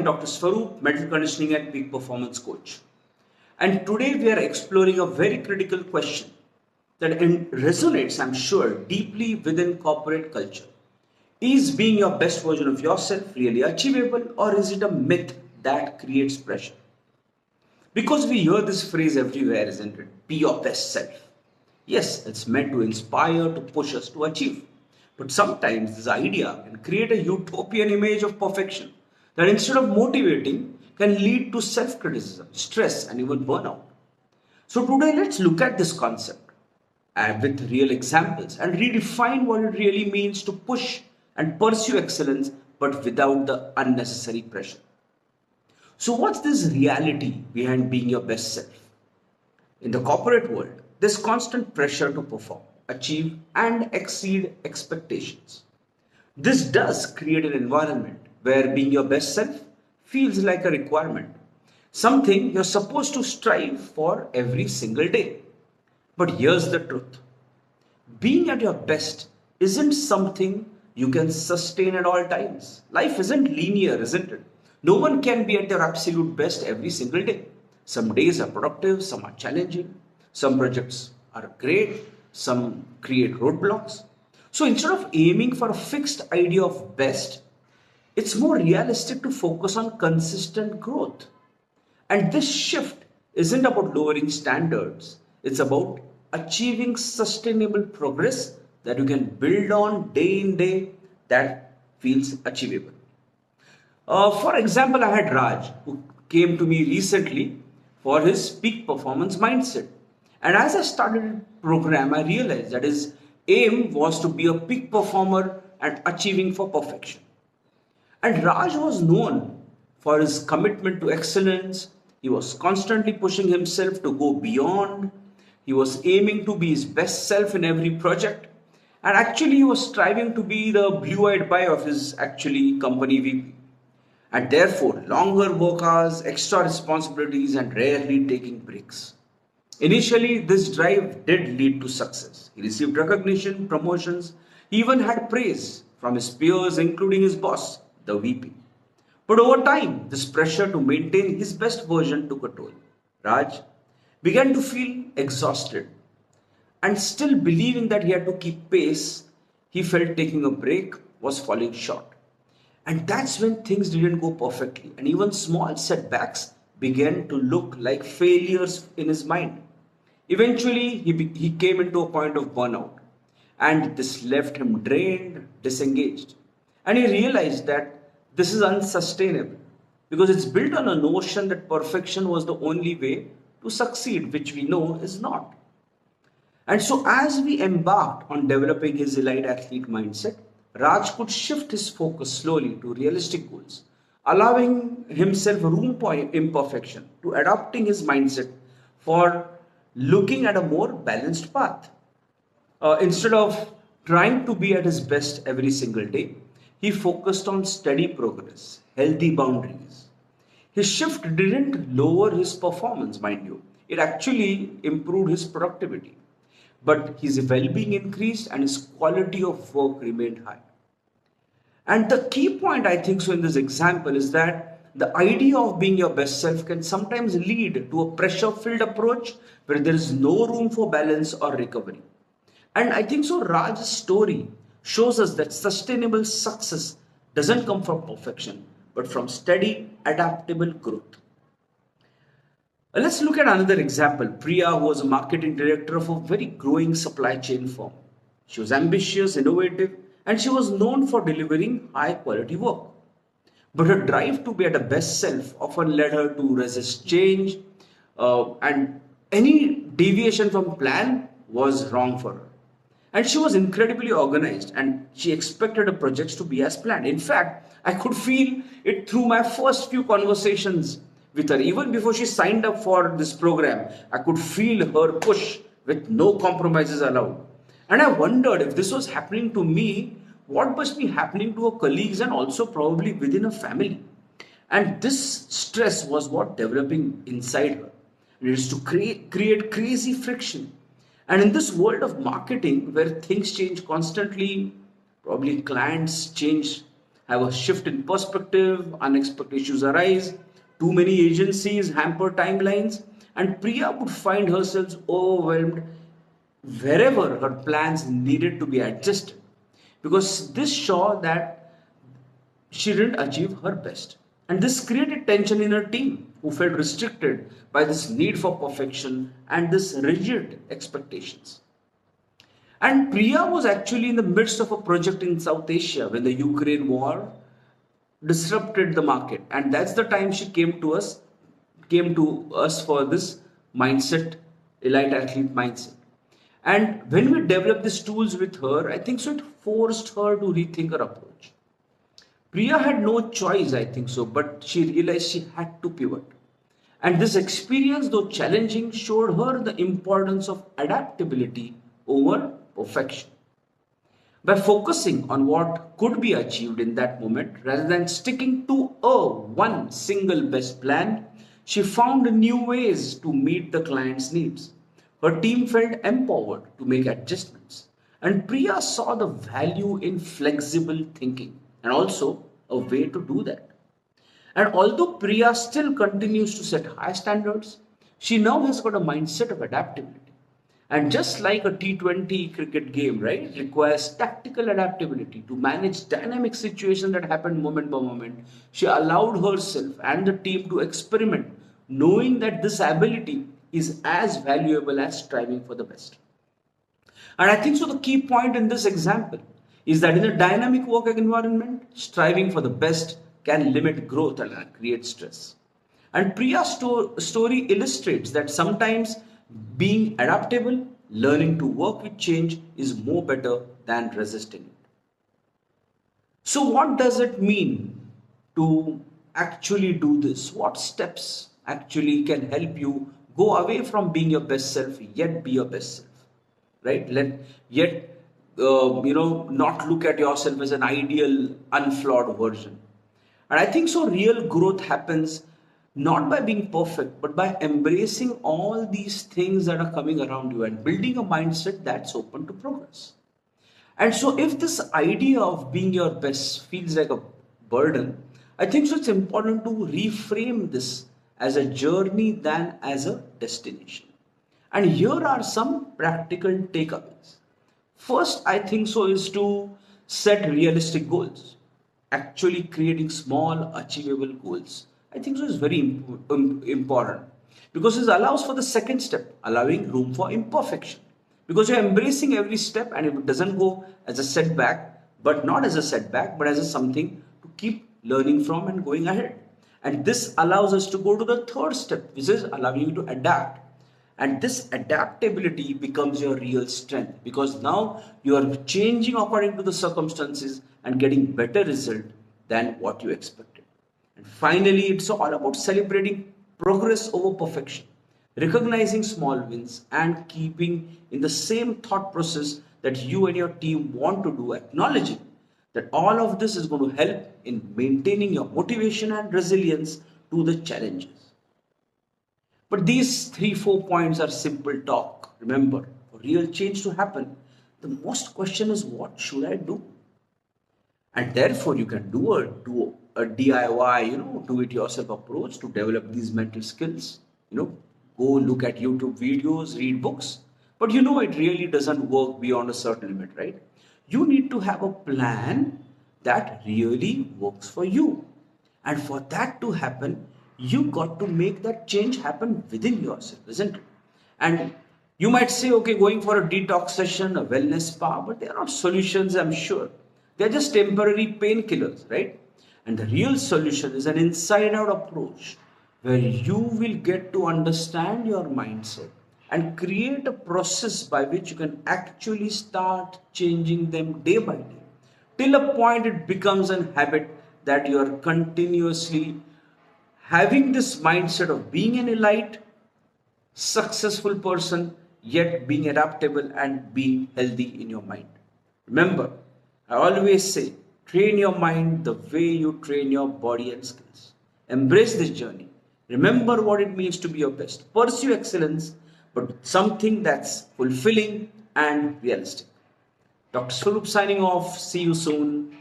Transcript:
Dr. Swaroop, mental conditioning and peak performance coach. And today we are exploring a very critical question that resonates, I'm sure, deeply within corporate culture. Is being your best version of yourself really achievable, or is it a myth that creates pressure? Because we hear this phrase everywhere, isn't it? Be your best self. Yes, it's meant to inspire, to push us to achieve. But sometimes this idea can create a utopian image of perfection that instead of motivating can lead to self criticism, stress, and even burnout. So today let's look at this concept with real examples and redefine what it really means to push and pursue excellence but without the unnecessary pressure. So, what's this reality behind being your best self? In the corporate world, there's constant pressure to perform, achieve, and exceed expectations. This does create an environment where being your best self feels like a requirement, something you're supposed to strive for every single day. But here's the truth: being at your best isn't something you can sustain at all times. Life isn't linear, isn't it? No one can be at their absolute best every single day. Some days are productive, some are challenging, some projects are great, some create roadblocks. So instead of aiming for a fixed idea of best, it's more realistic to focus on consistent growth. And this shift isn't about lowering standards, it's about achieving sustainable progress that you can build on day in day that feels achievable. For example, I had Raj who came to me recently for his peak performance mindset. And as I started the program, I realized that his aim was to be a peak performer and achieving for perfection. And Raj was known for his commitment to excellence. He was constantly pushing himself to go beyond. He was aiming to be his best self in every project. And actually, he was striving to be the blue-eyed boy of his actually company VP. And therefore, longer work hours, extra responsibilities, and rarely taking breaks. Initially, this drive did lead to success. He received recognition, promotions, he even had praise from his peers, including his boss, the VP. But over time, this pressure to maintain his best version took a toll. Raj began to feel exhausted and still believing that he had to keep pace, he felt taking a break was falling short. And that's when things didn't go perfectly, and even small setbacks began to look like failures in his mind. Eventually, he came into a point of burnout, and this left him drained, disengaged. And he realized that this is unsustainable because it's built on a notion that perfection was the only way to succeed, which we know is not. And so, as we embarked on developing his elite athlete mindset, Raj could shift his focus slowly to realistic goals, allowing himself room for imperfection, to adapting his mindset for looking at a more balanced path. Instead of trying to be at his best every single day, he focused on steady progress, healthy boundaries. His shift didn't lower his performance, mind you, it actually improved his productivity. But his well being increased and his quality of work remained high. And the key point, I think, so in this example is that the idea of being your best self can sometimes lead to a pressure filled approach where there is no room for balance or recovery. And I think so, Raj's story shows us that sustainable success doesn't come from perfection, but from steady, adaptable growth. Let's look at another example. Priya, who was a marketing director of a very growing supply chain firm. She was ambitious, innovative, and she was known for delivering high quality work. But her drive to be at her best self often led her to resist change, and any deviation from plan was wrong for her. And she was incredibly organized and she expected her projects to be as planned. In fact, I could feel it through my first few conversations with her. Even before she signed up for this program, I could feel her push with no compromises allowed. And I wondered if this was happening to me, what must be happening to her colleagues and also probably within a family. And this stress was what developing inside her. And it is to create crazy friction. And in this world of marketing where things change constantly, probably clients change have a shift in perspective, unexpected issues arise, too many agencies hamper timelines, and Priya would find herself overwhelmed wherever her plans needed to be adjusted because this saw that she didn't achieve her best. And this created tension in her team who felt restricted by this need for perfection and this rigid expectations. And Priya was actually in the midst of a project in South Asia when the Ukraine war disrupted the market. And that's the time she came to us for this mindset, elite athlete mindset. And when we developed these tools with her, I think so it forced her to rethink her approach. Priya had no choice, I think so, but she realized she had to pivot. And this experience, though challenging, showed her the importance of adaptability over perfection. By focusing on what could be achieved in that moment rather than sticking to a one single best plan, she found new ways to meet the client's needs. Her team felt empowered to make adjustments, and Priya saw the value in flexible thinking and also a way to do that. And although Priya still continues to set high standards, she now has got a mindset of adaptability. And just like a T20 cricket game, right, it requires tactical adaptability to manage dynamic situations that happen moment by moment. She allowed herself and the team to experiment, knowing that this ability is as valuable as striving for the best. And I think so. The key point in this example is that in a dynamic work environment, striving for the best can limit growth and create stress. And Priya's story illustrates that sometimes being adaptable, learning to work with change is more better than resisting it. So, what does it mean to actually do this? What steps actually can help you go away from being your best self, yet be your best self, right? Not look at yourself as an ideal, unflawed version. And I think so. Real growth happens not by being perfect, but by embracing all these things that are coming around you and building a mindset that's open to progress. And so, if this idea of being your best feels like a burden, I think so it's important to reframe this as a journey than as a destination. And here are some practical takeaways. First, I think so is to set realistic goals. Actually, creating small, achievable goals. I think so is very important because it allows for the second step, allowing room for imperfection. Because you're embracing every step, and if it doesn't go as a setback, but not as a setback, but as a something to keep learning from and going ahead. And this allows us to go to the third step, which is allowing you to adapt. And this adaptability becomes your real strength because now you are changing according to the circumstances and getting better result than what you expected. And finally, it's all about celebrating progress over perfection, recognizing small wins and keeping in the same thought process that you and your team want to do, acknowledging that all of this is going to help in maintaining your motivation and resilience to the challenges. But these 3 4 points are simple talk. Remember, for real change to happen, the most question is what should I do? And therefore you can do a DIY, do it yourself approach to develop these mental skills. Go look at YouTube videos, read books. But it really doesn't work beyond a certain limit, right? You need to have a plan that really works for you. And for that to happen, you got to make that change happen within yourself, isn't it? And you might say, okay, going for a detox session, a wellness spa, but they are not solutions, I'm sure. They're just temporary painkillers, right? And the real solution is an inside out approach where you will get to understand your mindset and create a process by which you can actually start changing them day by day till a point it becomes an habit that you are continuously having this mindset of being an elite, successful person, yet being adaptable and being healthy in your mind. Remember, I always say, train your mind the way you train your body and skills. Embrace this journey. Remember what it means to be your best. Pursue excellence, but something that's fulfilling and realistic. Dr. Swaroop signing off. See you soon.